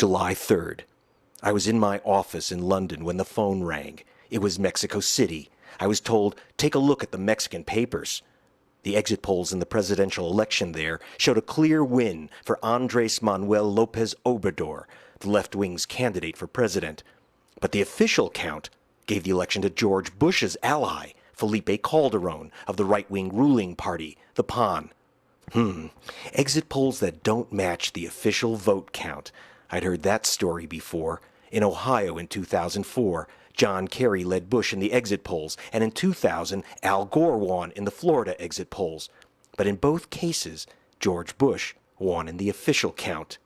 July 3rd. I was in my office in London when the phone rang. It was Mexico City. I was told, take a look at the Mexican papers. The exit polls in the presidential election there showed a clear win for Andres Manuel López Obrador, the left-wing's candidate for president. But the official count gave the election to George Bush's ally, Felipe Calderon, of the right-wing ruling party, the PAN. Exit polls that don't match the official vote count. I'd heard that story before. In Ohio in 2004, John Kerry led Bush in the exit polls, and in 2000, Al Gore won in the Florida exit polls. But in both cases, George Bush won in the official count.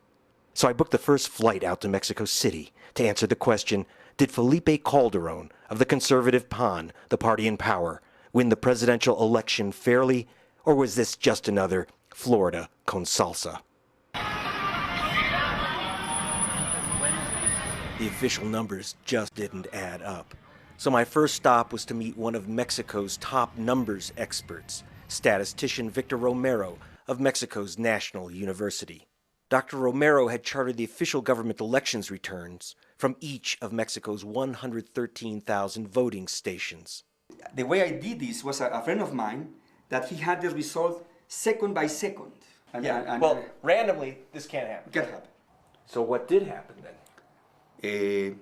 So I booked the first flight out to Mexico City to answer the question, did Felipe Calderon of the conservative PAN, the party in power, win the presidential election fairly, or was this just another Florida con salsa? The official numbers just didn't add up. So my first stop was to meet one of Mexico's top numbers experts, statistician Victor Romero of Mexico's National University. Dr. Romero had charted the official government elections returns from each of Mexico's 113,000 voting stations. The way I did this was a friend of mine that he had the result second by second. Randomly, this can't happen. Can't happen. So what did happen then?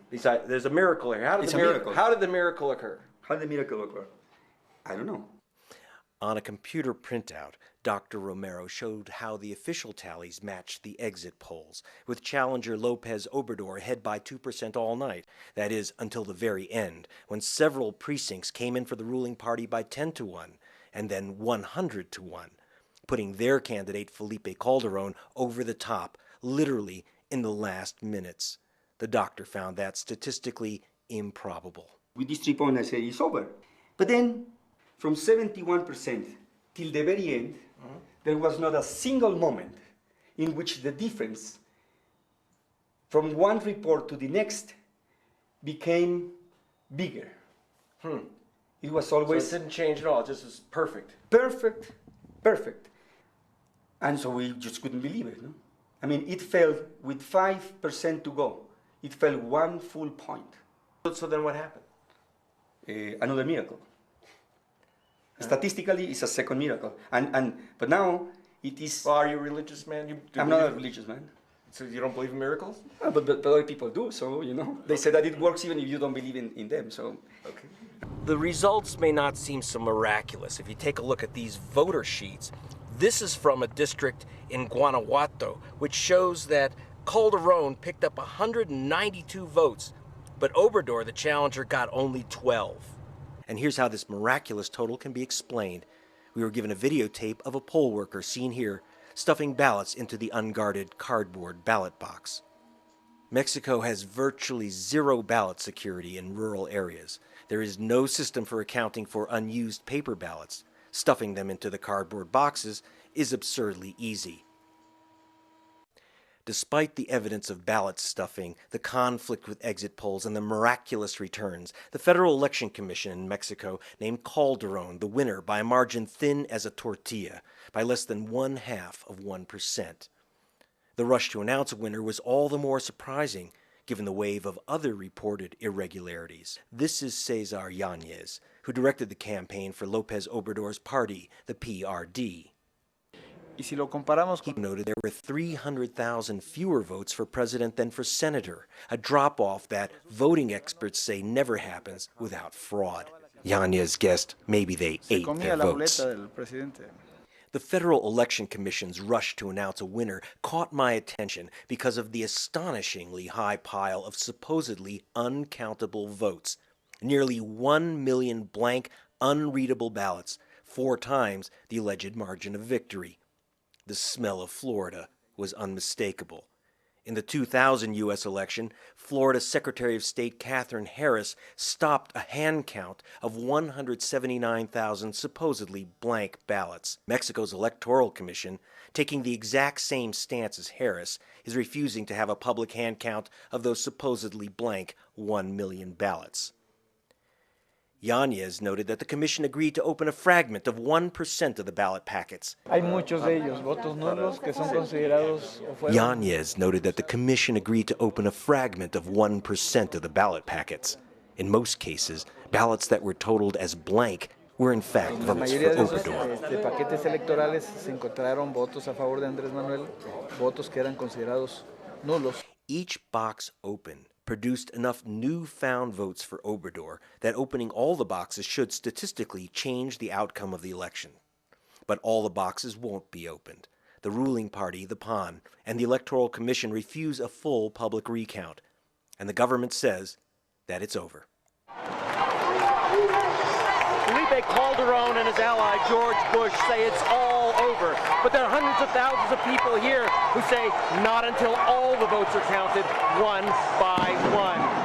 Besides, there's a miracle here. How did the miracle occur? How did the miracle occur? I don't know. On a computer printout, Dr. Romero showed how the official tallies matched the exit polls, with challenger López Obrador ahead by 2% all night. That is, until the very end, when several precincts came in for the ruling party by 10-1, and then 100-1, putting their candidate Felipe Calderon over the top, literally in the last minutes. The doctor found that statistically improbable. With this 3 points, I say it's over. But then, from 71% till the very end, there was not a single moment in which the difference from one report to the next became bigger. It was always... So it didn't change at all, it just was perfect. Perfect, perfect. And so we just couldn't believe it, no? I mean, it fell with 5% to go. It fell 1 full point. So then what happened? Another miracle. Statistically, it's a second miracle. But now, it is... Well, are you a religious man? I'm not a religious man. So you don't believe in miracles? But other people do, so, you know. They say that it works even if you don't believe in them, so... Okay. The results may not seem so miraculous if you take a look at these voter sheets. This is from a district in Guanajuato, which shows that Calderon picked up 192 votes, but Obrador, the challenger, got only 12. And here's how this miraculous total can be explained. We were given a videotape of a poll worker, seen here, stuffing ballots into the unguarded cardboard ballot box. Mexico has virtually zero ballot security in rural areas. There is no system for accounting for unused paper ballots. Stuffing them into the cardboard boxes is absurdly easy. Despite the evidence of ballot stuffing, the conflict with exit polls, and the miraculous returns, the Federal Election Commission in Mexico named Calderon the winner by a margin thin as a tortilla, by less than 0.5%. The rush to announce a winner was all the more surprising, given the wave of other reported irregularities. This is Cesar Yanez, who directed the campaign for López Obrador's party, the PRD. He noted there were 300,000 fewer votes for president than for senator, a drop-off that voting experts say never happens without fraud. Yanez guessed maybe they ate their votes. The Federal Election Commission's rush to announce a winner caught my attention because of the astonishingly high pile of supposedly uncountable votes. Nearly 1 million blank, unreadable ballots, 4 times the alleged margin of victory. The smell of Florida was unmistakable. In the 2000 U.S. election, Florida Secretary of State Katherine Harris stopped a hand count of 179,000 supposedly blank ballots. Mexico's Electoral Commission, taking the exact same stance as Harris, is refusing to have a public hand count of those supposedly blank 1 million ballots. Yanez noted that the commission agreed to open a fragment of 1% of the ballot packets. Yanez noted that the commission agreed to open a fragment of 1% of the ballot packets. In most cases, ballots that were totaled as blank were in fact votes for Obrador. Paquetes electorales se encontraron votos a favor de Andres Manuel, votos que eran considerados nulos. Each box opened produced enough newfound votes for Obrador that opening all the boxes should statistically change the outcome of the election. But all the boxes won't be opened. The ruling party, the PAN, and the Electoral Commission refuse a full public recount, and the government says that it's over. Calderon and his ally George Bush say it's all over, but there are hundreds of thousands of people here who say not until all the votes are counted one by one.